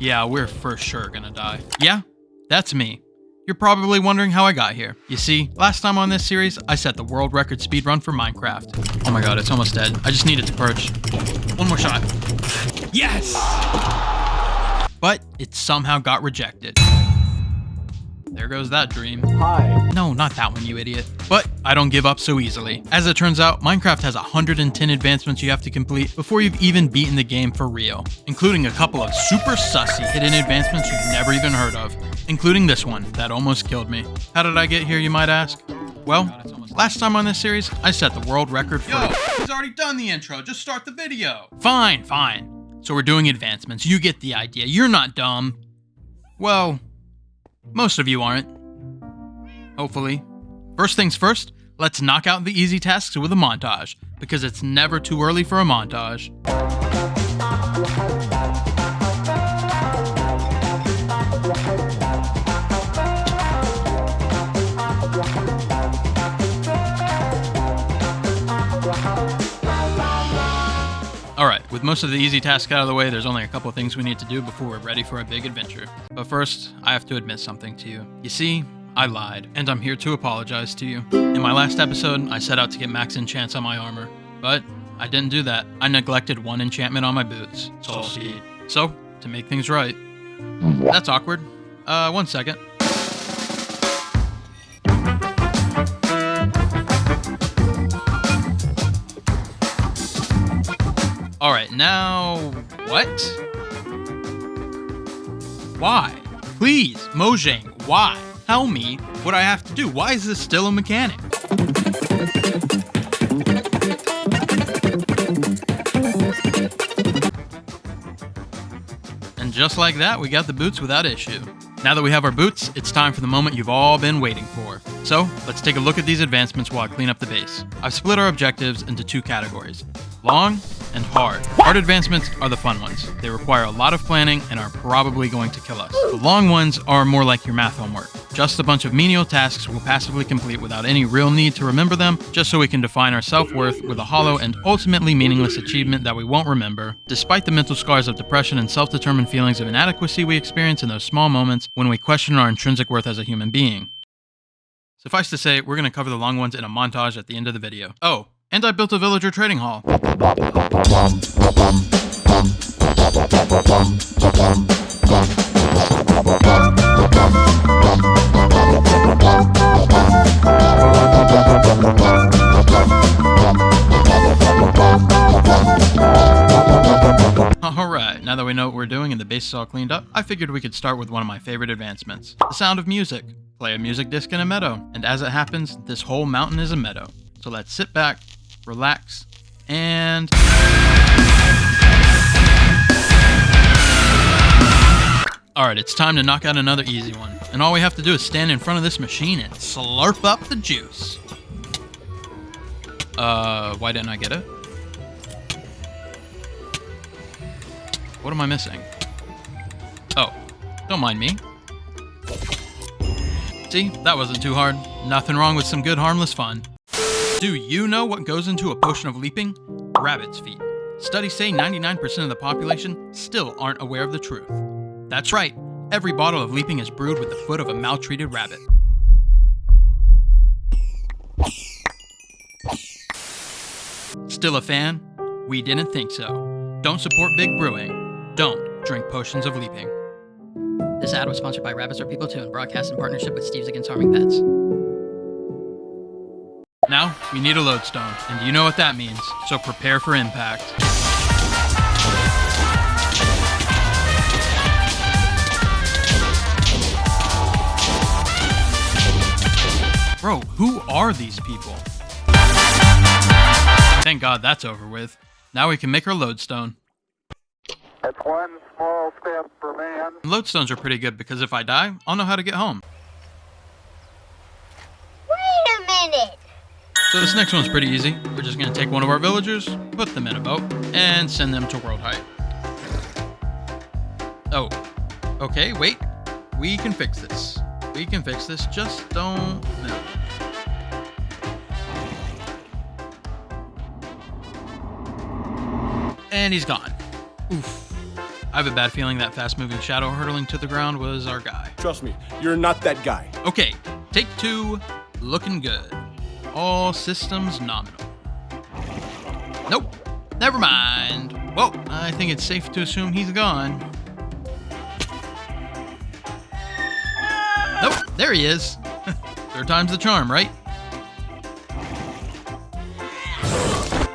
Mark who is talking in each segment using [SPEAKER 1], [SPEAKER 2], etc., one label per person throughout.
[SPEAKER 1] Yeah, we're for sure gonna die. Yeah, that's me. You're probably wondering how I got here. You see, last time on this series, I set the world record speedrun for Minecraft. Oh my god, it's almost dead. I just need it to perch. One more shot. Yes! But it somehow got rejected. There goes that dream.
[SPEAKER 2] Hi.
[SPEAKER 1] No, not that one, you idiot. But I don't give up so easily. As it turns out, Minecraft has 110 advancements you have to complete before you've even beaten the game for real, including a couple of super sussy hidden advancements you've never even heard of, including this one that almost killed me. How did I get here, you might ask? Well, last time on this series, I set the world record for— Yo, he's already done the intro, just start the video. Fine. So we're doing advancements, you get the idea, you're not dumb. Well, most of you aren't. Hopefully. First things first, let's knock out the easy tasks with a montage, because it's never too early for a montage. Alright, with most of the easy tasks out of the way, there's only a couple of things we need to do before we're ready for a big adventure. But first, I have to admit something to you. You see, I lied, and I'm here to apologize to you. In my last episode, I set out to get max enchants on my armor, but I didn't do that. I neglected one enchantment on my boots. So, to make things right— That's awkward. 1 second. Alright, now— what? Why? Please, Mojang, why? Tell me what I have to do. Why is this still a mechanic? And just like that, we got the boots without issue. Now that we have our boots, it's time for the moment you've all been waiting for. So, let's take a look at these advancements while I clean up the base. I've split our objectives into two categories: long and hard. Hard advancements are the fun ones. They require a lot of planning and are probably going to kill us. The long ones are more like your math homework. Just a bunch of menial tasks we'll passively complete without any real need to remember them, just so we can define our self-worth with a hollow and ultimately meaningless achievement that we won't remember, despite the mental scars of depression and self-determined feelings of inadequacy we experience in those small moments when we question our intrinsic worth as a human being. Suffice to say, we're going to cover the long ones in a montage at the end of the video. Oh, and I built a villager trading hall. Alright, now that we know what we're doing and the base is all cleaned up, I figured we could start with one of my favorite advancements: the sound of music. Play a music disc in a meadow, and as it happens, this whole mountain is a meadow. So let's sit back, relax, and— Alright, it's time to knock out another easy one. And all we have to do is stand in front of this machine and slurp up the juice. Why didn't I get it? What am I missing? Oh, don't mind me. See, that wasn't too hard. Nothing wrong with some good harmless fun. Do you know what goes into a potion of leaping? Rabbit's feet. Studies say 99% of the population still aren't aware of the truth. That's right, every bottle of leaping is brewed with the foot of a maltreated rabbit. Still a fan? We didn't think so. Don't support big brewing. Don't drink potions of leaping.
[SPEAKER 3] This ad was sponsored by Rabbits Are People Too and broadcast in partnership with Steve's Against Harming Pets.
[SPEAKER 1] Now, we need a lodestone, and you know what that means, so prepare for impact. Bro, who are these people? Thank God that's over with. Now we can make our lodestone.
[SPEAKER 2] That's one small step for man.
[SPEAKER 1] Lodestones are pretty good because if I die, I'll know how to get home.
[SPEAKER 4] Wait a minute!
[SPEAKER 1] So this next one's pretty easy. We're just going to take one of our villagers, put them in a boat, and send them to world height. Oh, okay, wait. We can fix this. We can fix this, just don't know. And he's gone. Oof. I have a bad feeling that fast-moving shadow hurtling to the ground was our guy.
[SPEAKER 5] Trust me, you're not that guy.
[SPEAKER 1] Okay, take 2, looking good. All systems nominal. Nope, never mind. Well, I think it's safe to assume he's gone. Nope, there he is. 3rd time's the charm, right?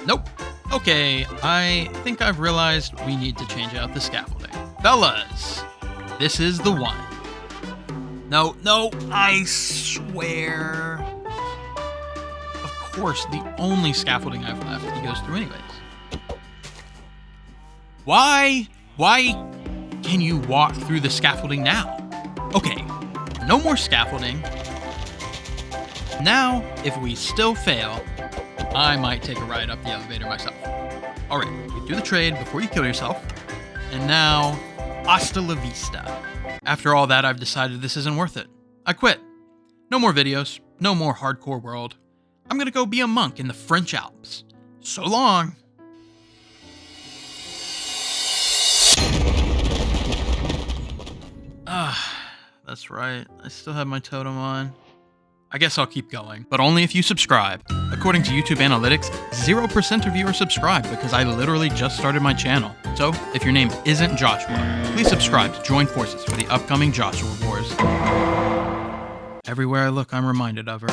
[SPEAKER 1] Nope. Okay, I think I've realized we need to change out the scaffolding. Fellas, this is the one. No, I swear. Of course, the only scaffolding I've left he goes through anyways. Why can you walk through the scaffolding now? Okay, no more scaffolding. Now, if we still fail, I might take a ride up the elevator myself. Alright, you do the trade before you kill yourself. And now, hasta la vista. After all that, I've decided this isn't worth it. I quit. No more videos, no more hardcore world. I'm gonna go be a monk in the French Alps. So long! That's right, I still have my totem on. I guess I'll keep going, but only if you subscribe. According to YouTube analytics, 0% of you are subscribed because I literally just started my channel. So, if your name isn't Joshua, please subscribe to join forces for the upcoming Joshua Wars. Everywhere I look, I'm reminded of her.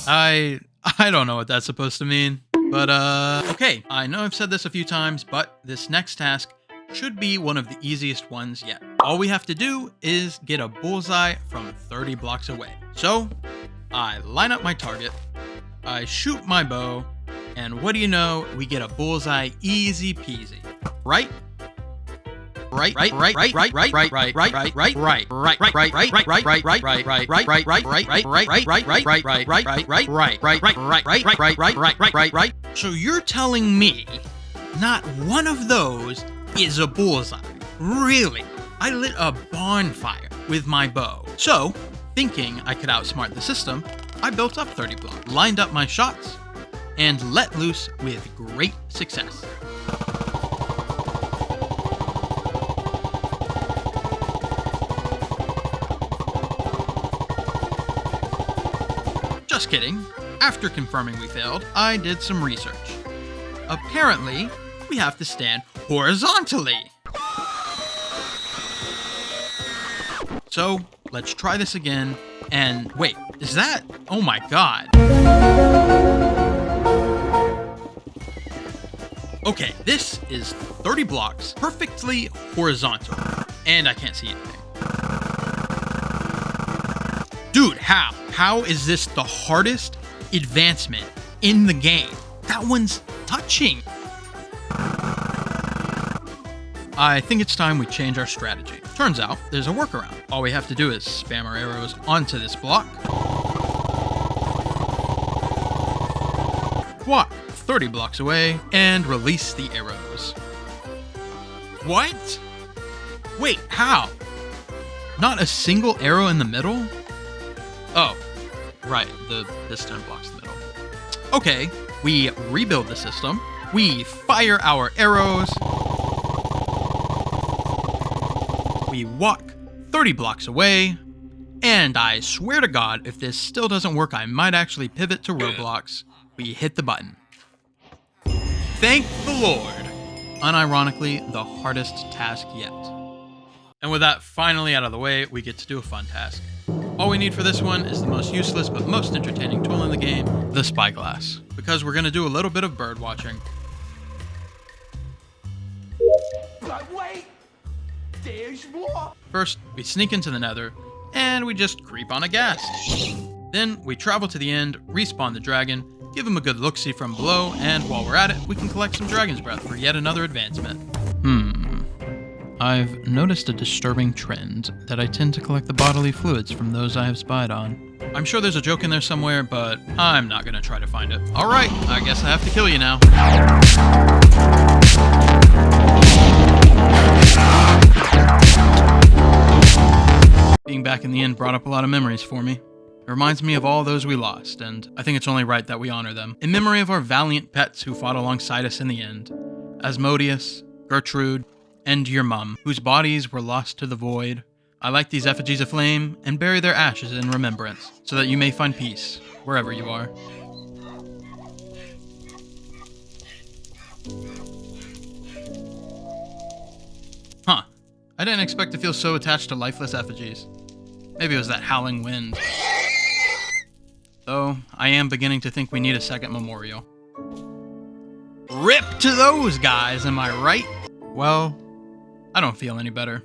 [SPEAKER 1] I don't know what that's supposed to mean, but okay, I know I've said this a few times, but this next task should be one of the easiest ones yet. All we have to do is get a bullseye from 30 blocks away. So, I line up my target, I shoot my bow, and what do you know, we get a bullseye easy peasy. Right? Right. So you're telling me not one of those is a bullseye? Really? I lit a bonfire with my bow. So, thinking I could outsmart the system, I built up 30 blocks, lined up my shots, and let loose with great success. Just kidding. After confirming we failed, I did some research. Apparently, we have to stand horizontally. So, let's try this again. And wait, is that? Oh my god. Okay, this is 30 blocks, perfectly horizontal. And I can't see anything. Dude, how? How is this the hardest advancement in the game? That one's touching. I think it's time we change our strategy. Turns out, there's a workaround. All we have to do is spam our arrows onto this block. Walk 30 blocks away, and release the arrows. What? Wait, how? Not a single arrow in the middle? Oh, right, the piston blocks the middle. Okay, we rebuild the system. We fire our arrows. We walk 30 blocks away, and I swear to God, if this still doesn't work, I might actually pivot to Roblox. We hit the button. Thank the Lord! Unironically, the hardest task yet. And with that finally out of the way, we get to do a fun task. All we need for this one is the most useless but most entertaining tool in the game, the spyglass. Because we're going to do a little bit of bird watching.
[SPEAKER 5] Wait! There's more!
[SPEAKER 1] First, we sneak into the nether, and we just creep on a ghast. Then, we travel to the end, respawn the dragon, give him a good look-see from below, and while we're at it, we can collect some dragon's breath for yet another advancement. I've noticed a disturbing trend, that I tend to collect the bodily fluids from those I have spied on. I'm sure there's a joke in there somewhere, but I'm not gonna try to find it. Alright, I guess I have to kill you now. Being back in the inn brought up a lot of memories for me. It reminds me of all those we lost, and I think it's only right that we honor them. In memory of our valiant pets who fought alongside us in the end. Asmodeus, Gertrude, and your mum, whose bodies were lost to the void. I light these effigies aflame and bury their ashes in remembrance, so that you may find peace wherever you are. Huh. I didn't expect to feel so attached to lifeless effigies. Maybe it was that howling wind. Though, I am beginning to think we need a second memorial. RIP to those guys, am I right? Well, I don't feel any better.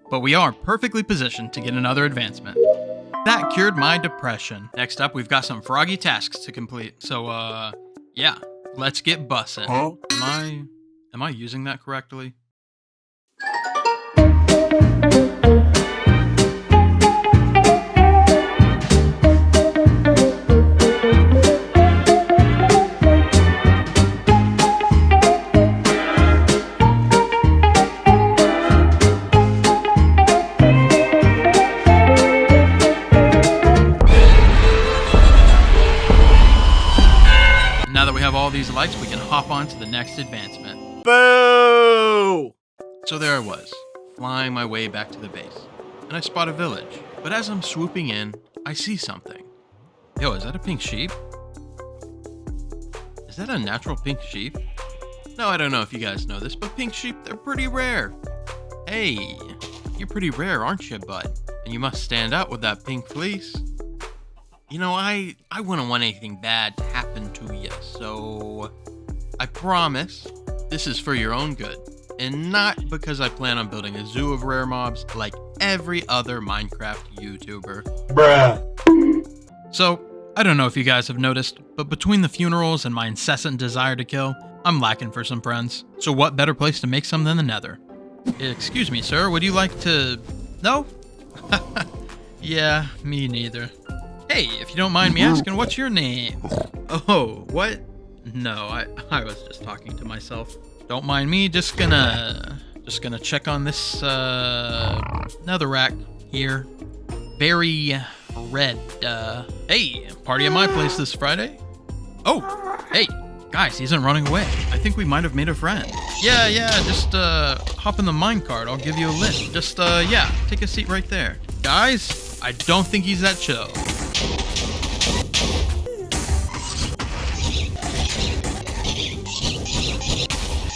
[SPEAKER 1] But we are perfectly positioned to get another advancement. That cured my depression. Next up, we've got some froggy tasks to complete. So, yeah, let's get bussin'.
[SPEAKER 5] Huh?
[SPEAKER 1] Am I using that correctly? All these lights, we can hop on to the next advancement.
[SPEAKER 5] Boo!
[SPEAKER 1] So there I was, flying my way back to the base, and I spot a village. But as I'm swooping in, I see something. Yo, is that a pink sheep? Is that a natural pink sheep? No, I don't know if you guys know this, but pink sheep, they're pretty rare. Hey, you're pretty rare, aren't you, bud? And you must stand out with that pink fleece. You know, I wouldn't want anything bad to happen to you, so I promise this is for your own good, and not because I plan on building a zoo of rare mobs like every other Minecraft YouTuber.
[SPEAKER 5] Bruh.
[SPEAKER 1] So, I don't know if you guys have noticed, but between the funerals and my incessant desire to kill, I'm lacking for some friends. So what better place to make some than the Nether? Excuse me, sir, would you like to... No? Yeah, me neither. Hey, if you don't mind me asking, what's your name? Oh, what? No, I was just talking to myself. Don't mind me, just gonna check on this, netherrack here. Very red, Hey, party at my place this Friday? Oh, hey, guys, he isn't running away. I think we might have made a friend. Yeah, just, hop in the minecart, I'll give you a lift. Just, yeah, take a seat right there. Guys, I don't think he's that chill.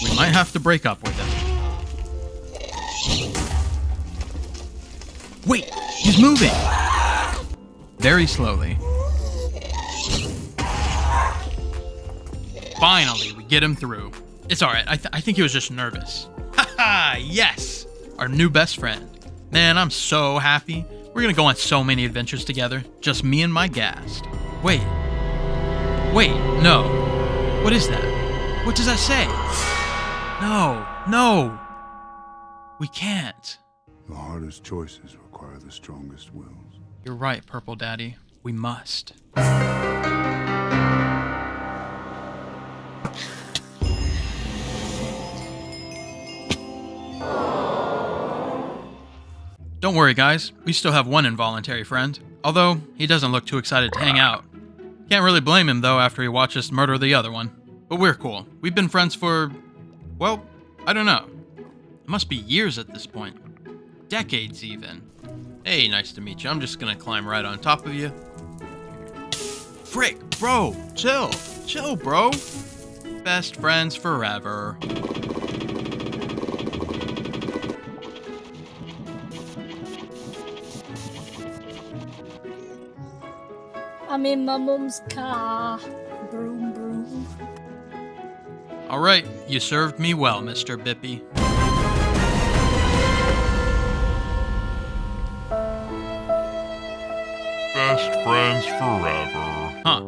[SPEAKER 1] We might have to break up with him. Wait, he's moving! Very slowly. Finally, we get him through. It's alright, I think he was just nervous. Haha, yes! Our new best friend. Man, I'm so happy. We're gonna go on so many adventures together. Just me and my ghast. Wait, no. What is that? What does that say? No. We can't.
[SPEAKER 6] The hardest choices require the strongest wills.
[SPEAKER 1] You're right, Purple Daddy. We must. Don't worry, guys. We still have one involuntary friend. Although, he doesn't look too excited to hang out. Can't really blame him, though, after he watched us murder the other one. But we're cool. We've been friends for... well, I don't know. It must be years at this point. Decades, even. Hey, nice to meet you. I'm just gonna climb right on top of you. Frick, bro! Chill! Chill, bro! Best friends forever.
[SPEAKER 7] I'm in my mum's car. Broom, broom.
[SPEAKER 1] Alright, you served me well, Mr. Bippy.
[SPEAKER 8] Best friends forever.
[SPEAKER 1] Huh.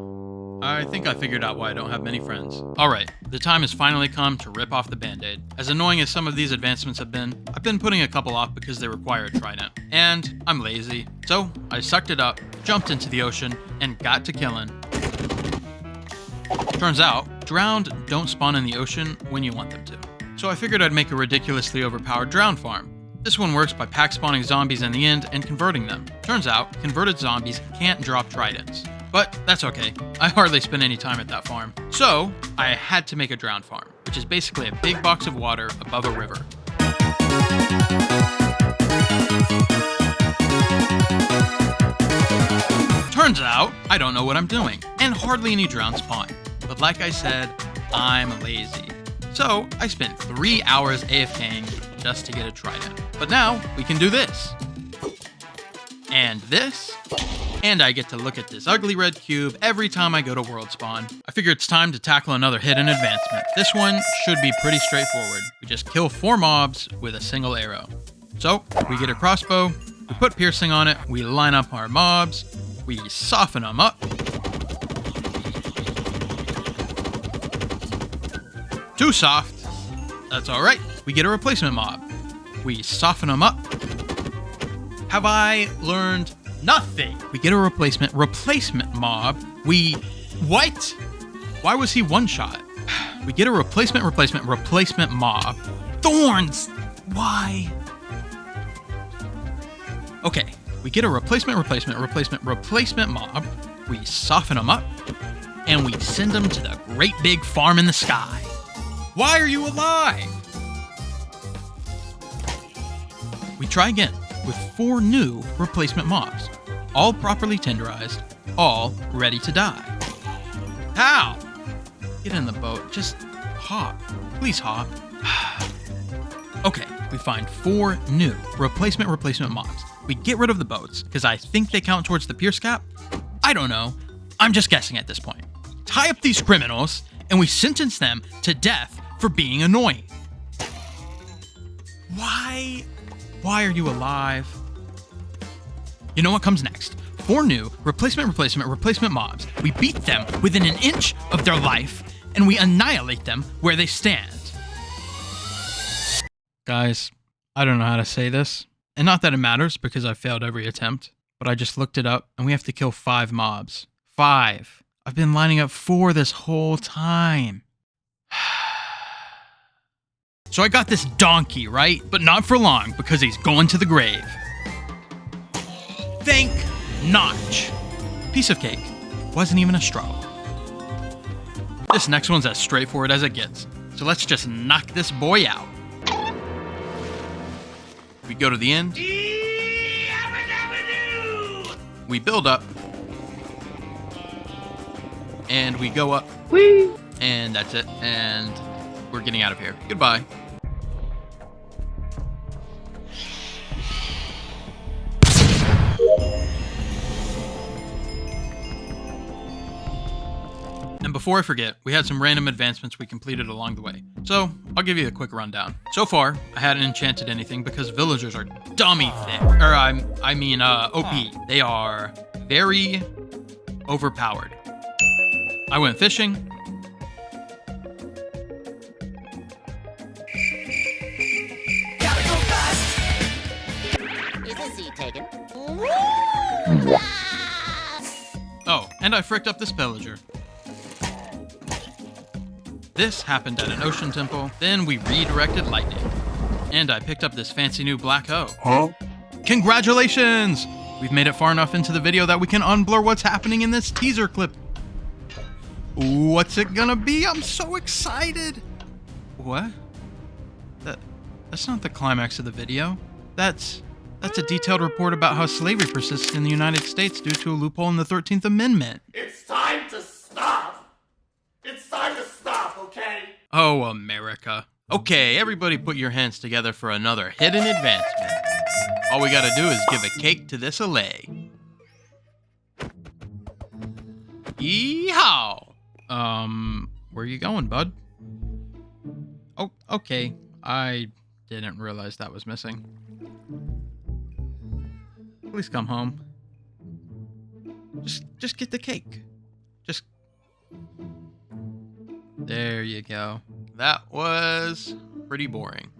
[SPEAKER 1] I think I figured out why I don't have many friends. Alright, the time has finally come to rip off the band-aid. As annoying as some of these advancements have been, I've been putting a couple off because they require a trident. And I'm lazy. So, I sucked it up, jumped into the ocean, and got to killing. Turns out, drowned don't spawn in the ocean when you want them to. So I figured I'd make a ridiculously overpowered drowned farm. This one works by pack spawning zombies in the end and converting them. Turns out, converted zombies can't drop tridents. But that's okay, I hardly spend any time at that farm. So, I had to make a drowned farm, which is basically a big box of water above a river. Turns out, I don't know what I'm doing, and hardly any drones spawn. But like I said, I'm lazy. So, I spent 3 hours AFKing just to get a trident. But now, we can do this. And this. And I get to look at this ugly red cube every time I go to world spawn. I figure it's time to tackle another hidden advancement. This one should be pretty straightforward. We just kill 4 mobs with a single arrow. So, we get a crossbow, we put piercing on it, we line up our mobs, we soften them up. Too soft. That's alright. We get a replacement mob. We soften them up. Have I learned nothing? We get a replacement mob. What? Why was he one shot? We get a replacement mob. Thorns! Why? Okay, we get a replacement mob. We soften them up. And we send them to the great big farm in the sky. Why are you alive? We try again with 4 new replacement mobs, all properly tenderized, all ready to die. How? Get in the boat, just hop. Please hop. Okay, we find 4 new replacement mobs. We get rid of the boats, because I think they count towards the pierce cap. I don't know. I'm just guessing at this point. Tie up these criminals, and we sentence them to death for being annoying. Why are you alive? You know what comes next? 4 new replacement mobs. We beat them within an inch of their life, and we annihilate them where they stand. Guys, I don't know how to say this. And not that it matters, because I failed every attempt. But I just looked it up, and we have to kill 5 mobs. 5. I've been lining up 4 this whole time. So I got this donkey, right? But not for long, because he's going to the grave. Thank Notch. Piece of cake. Wasn't even a struggle. This next one's as straightforward as it gets. So let's just knock this boy out. We go to the end. We build up. And we go up. Whee! And that's it. And we're getting out of here. Goodbye. And before I forget, we had some random advancements we completed along the way. So, I'll give you a quick rundown. So far, I hadn't enchanted anything because villagers are dummy thick. Or, I mean, OP. They are very overpowered. I went fishing.
[SPEAKER 9] Gotta go fast! Is this seat taken?
[SPEAKER 1] Oh, and I fricked up this villager. This happened at an ocean temple, then we redirected lightning. And I picked up this fancy new black hoe.
[SPEAKER 6] Huh?
[SPEAKER 1] Congratulations! We've made it far enough into the video that we can unblur what's happening in this teaser clip. What's it gonna be? I'm so excited! What? That's not the climax of the video. That's a detailed report about how slavery persists in the United States due to a loophole in the 13th Amendment.
[SPEAKER 5] It's time to stop! It's time to stop, okay?
[SPEAKER 1] Oh, America. Okay, everybody put your hands together for another hidden advancement. All we gotta do is give a cake to this allay. Yeehaw! Where you going, bud? Oh, okay. I didn't realize that was missing. Please come home. Just get the cake. Just... There you go. That was pretty boring.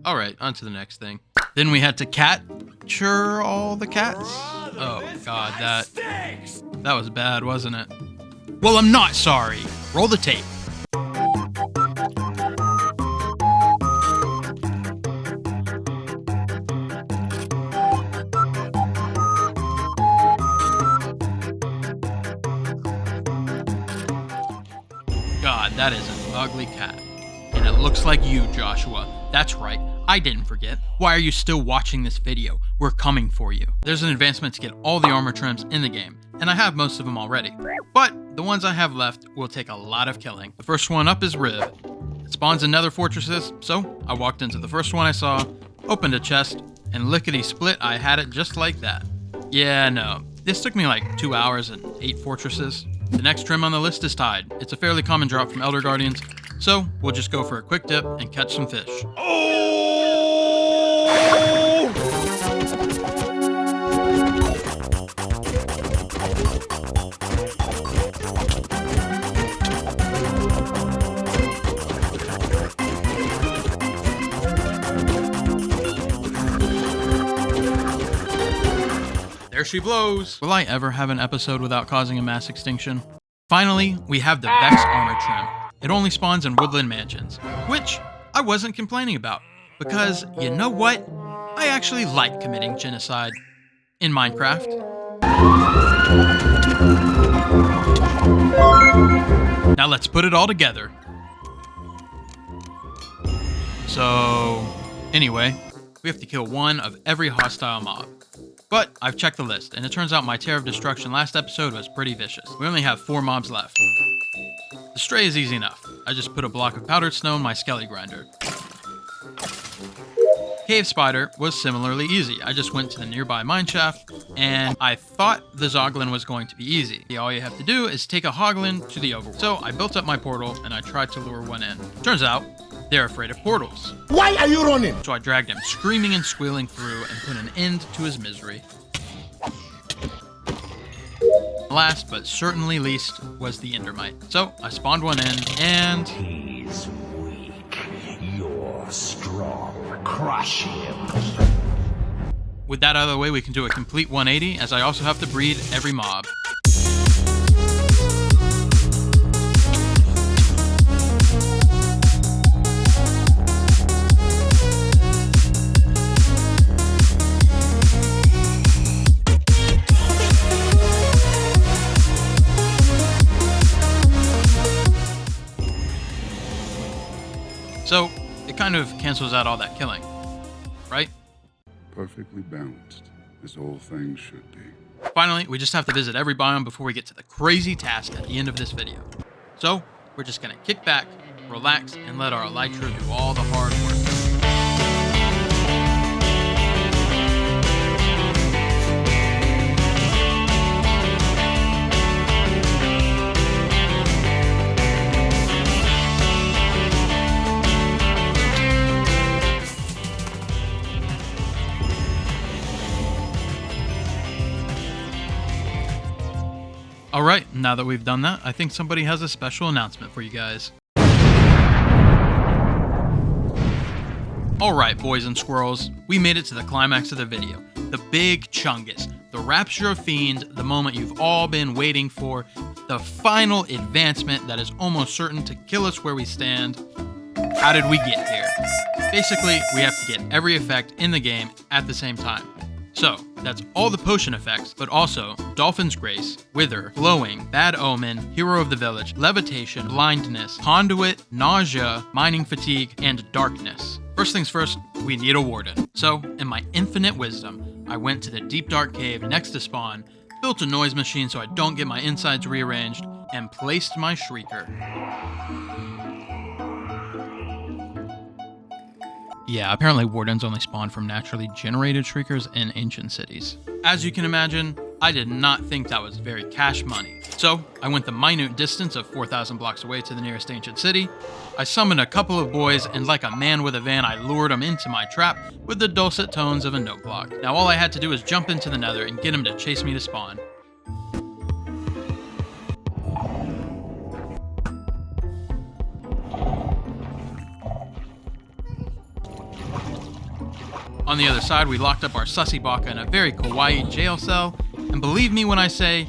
[SPEAKER 1] Alright, on to the next thing. Then we had to capture all the cats. Oh god, that was bad, wasn't it? Well, I'm not sorry. Roll the tape. God, that is an ugly cat. And it looks like you, Joshua. That's right. I didn't forget. Why are you still watching this video? We're coming for you. There's an advancement to get all the armor trims in the game, and I have most of them already. But the ones I have left will take a lot of killing. The first one up is Rib. It spawns in nether fortresses, so I walked into the first one I saw, opened a chest, and lickety-split, I had it just like that. Yeah, no. This took me like 2 hours and 8 fortresses. The next trim on the list is Tide. It's a fairly common drop from Elder Guardians, so we'll just go for a quick dip and catch some fish. There she blows. Will I ever have an episode without causing a mass extinction? Finally, we have the Vex armor trim. It only spawns in woodland mansions, which I wasn't complaining about, because you know what? I actually like committing genocide in Minecraft. Now let's put it all together. So, anyway, we have to kill one of every hostile mob. But I've checked the list, and it turns out my Tear of Destruction last episode was pretty vicious. We only have 4 mobs left. The Stray is easy enough. I just put a block of powdered snow in my skelly grinder. Cave Spider was similarly easy. I just went to the nearby mineshaft, and I thought the Zoglin was going to be easy. All you have to do is take a Hoglin to the overworld. So I built up my portal, and I tried to lure one in. Turns out, they're afraid of portals.
[SPEAKER 5] Why are you running?
[SPEAKER 1] So I dragged him screaming and squealing through and put an end to his misery. Last but certainly least was the Endermite. So I spawned one in and...
[SPEAKER 5] He's weak. You're strong. Crush him.
[SPEAKER 1] With that out of the way, we can do a complete 180, as I also have to breed every mob. So, it kind of cancels out all that killing, right?
[SPEAKER 6] Perfectly balanced, as all things should be.
[SPEAKER 1] Finally, we just have to visit every biome before we get to the crazy task at the end of this video. So, we're just gonna kick back, relax, and let our Elytra do all the hard work. Alright, now that we've done that, I think somebody has a special announcement for you guys. Alright, boys and squirrels, we made it to the climax of the video. The big chungus, the rapture of Fiend, the moment you've all been waiting for, the final advancement that is almost certain to kill us where we stand. How did we get here? Basically, we have to get every effect in the game at the same time. So, that's all the potion effects, but also Dolphin's Grace, Wither, Glowing, Bad Omen, Hero of the Village, Levitation, Blindness, Conduit, Nausea, Mining Fatigue, and Darkness. First things first, we need a Warden. So, in my infinite wisdom, I went to the deep dark cave next to spawn, built a noise machine so I don't get my insides rearranged, and placed my Shrieker. Yeah, apparently wardens only spawn from naturally generated shriekers in ancient cities. As you can imagine, I did not think that was very cash money. So, I went the minute distance of 4,000 blocks away to the nearest ancient city. I summoned a couple of boys, and like a man with a van, I lured them into my trap with the dulcet tones of a note block. Now all I had to do was jump into the nether and get them to chase me to spawn. On the other side, we locked up our sussy baka in a very kawaii jail cell, and believe me when I say,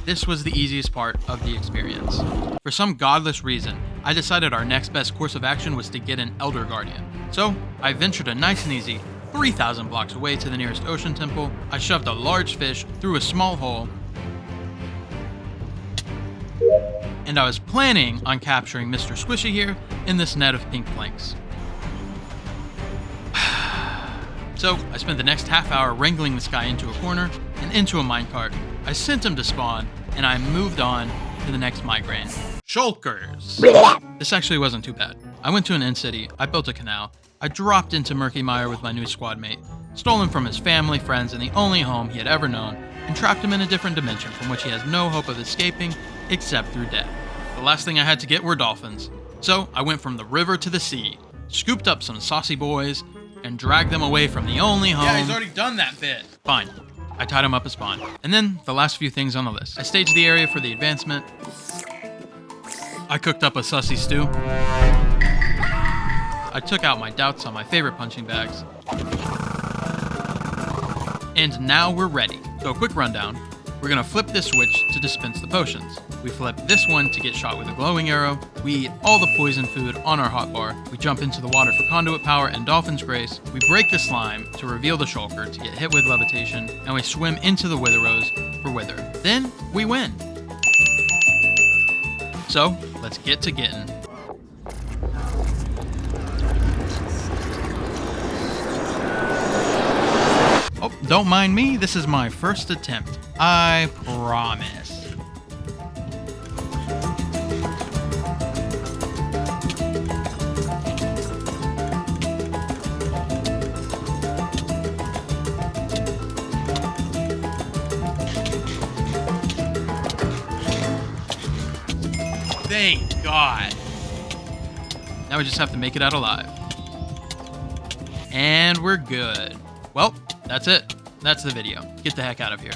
[SPEAKER 1] this was the easiest part of the experience. For some godless reason, I decided our next best course of action was to get an Elder Guardian. So, I ventured a nice and easy 3,000 blocks away to the nearest ocean temple. I shoved a large fish through a small hole, and I was planning on capturing Mr. Squishy here in this net of pink planks. So I spent the next half hour wrangling this guy into a corner and into a minecart. I sent him to spawn, and I moved on to the next migraine. Shulkers! This actually wasn't too bad. I went to an end city, I built a canal, I dropped into Murky Mire with my new squad mate, stole him from his family, friends, and the only home he had ever known, and trapped him in a different dimension from which he has no hope of escaping except through death. The last thing I had to get were dolphins. So I went from the river to the sea, scooped up some saucy boys, and dragged them away from the only home.
[SPEAKER 10] Yeah, he's already done that bit.
[SPEAKER 1] Fine. I tied him up at spawn. And then the last few things on the list. I staged the area for the advancement. I cooked up a sussy stew. I took out my doubts on my favorite punching bags. And now we're ready. So a quick rundown. We're gonna flip this switch to dispense the potions. We flip this one to get shot with a glowing arrow. We eat all the poison food on our hotbar. We jump into the water for conduit power and dolphin's grace. We break the slime to reveal the shulker to get hit with levitation. And we swim into the wither rose for wither. Then we win. So let's get to getting. Oh, don't mind me, this is my first attempt. I promise. Thank God. Now we just have to make it out alive. And we're good. Well, that's it. That's the video. Get the heck out of here.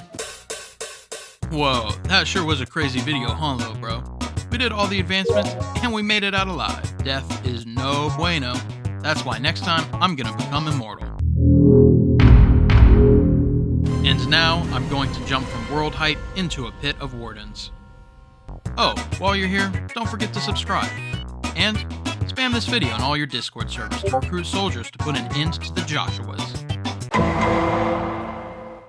[SPEAKER 1] Whoa, that sure was a crazy video, huh, little bro? We did all the advancements, and we made it out alive. Death is no bueno. That's why next time, I'm gonna become immortal. And now, I'm going to jump from world height into a pit of wardens. Oh, while you're here, don't forget to subscribe. And spam this video on all your Discord servers to recruit soldiers to put an end to the Joshuas.